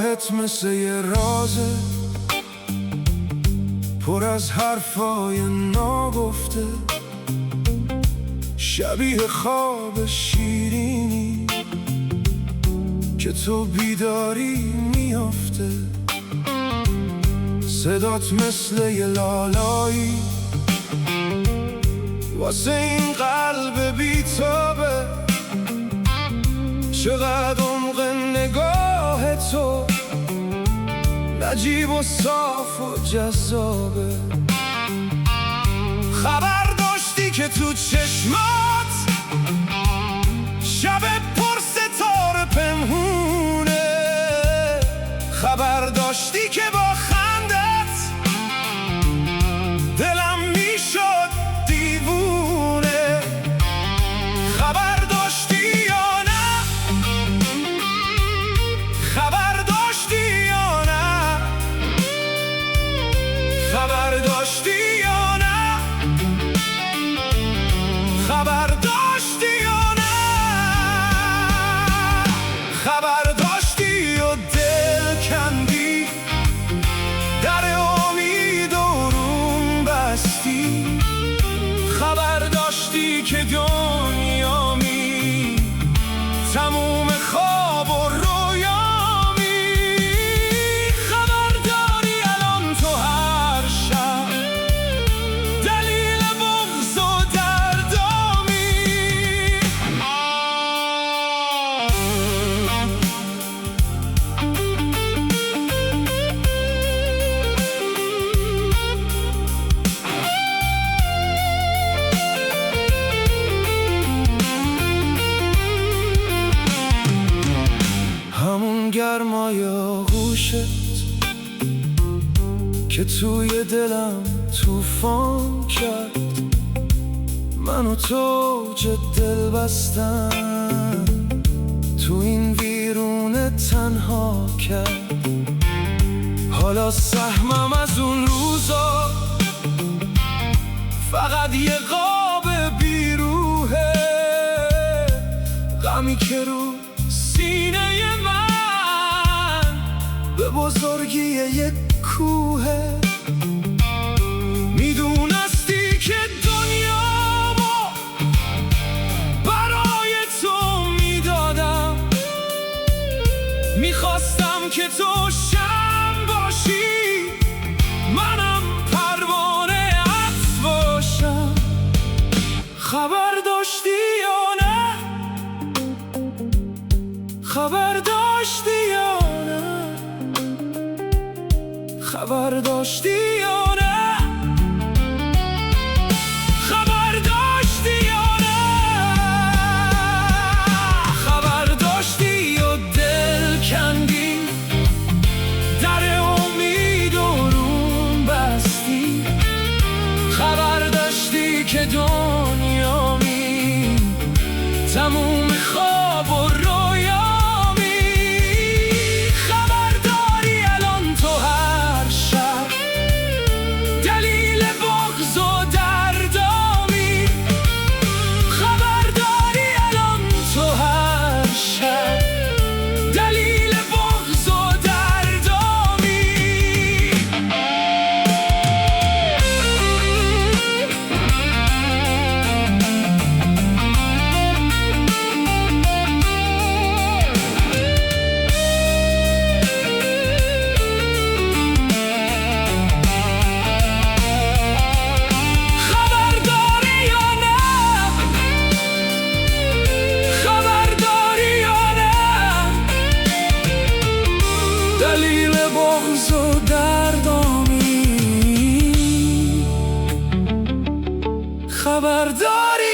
نگاهت مثل یه رازه، پر از حرفای ناگفته، شبیه خواب شیرینی که تو بیداری میافته. صدات مثل یه لالایی واسه این قلب بیتابه. چقدر عمق نگاه تو نجیب و صاف و جذابه. خبر داشتی که تو چشمات شب پر ستاره پنهونه، خبر داشتی که با خندت دلم میشد دیوونه. خبر داشتی یا نه؟ خبر داشتی یا نه؟ خبر داشتی یا نه؟ خبر داشتی یا نه؟ خبر داشتی و دل کندی، در امید و روم بستی. خبر داشتی که دنیامی تموم خواب و رویامی. خبر داری الان تو هر شب دلیل بغض و دردامی. همون گرمای آغوشت که توی دلم طوفان کرد، منو توج دل بستن تو این ویرونه تنها کرد. حالا سهمم از اون روزا فقط یه قاب بیروحه، غمی که رو سینه من به بزرگی یک کوه. میدونستی که دنیامو برای تو میدادم، میخواستم که تو شمع باشی منم پروانه عطر باشم. خبر داشتی یا نه؟ خبر داشتی یا نه؟ خبر داشتی یا نه؟ خبر داشتی یا نه؟ خبر داشتی و دل کندی، در امید و روم بستی. خبر داشتی که دنیامی تموم خواب و رویامی. خبر داری الان تو هر شب دلیل بغض و دردامی. خبر داری الان تو هر شب دلیل بغض و دردامی. خبر داری یا نه؟ خبر داری یا نه؟ دلیل بغض و دردامی. خبر داری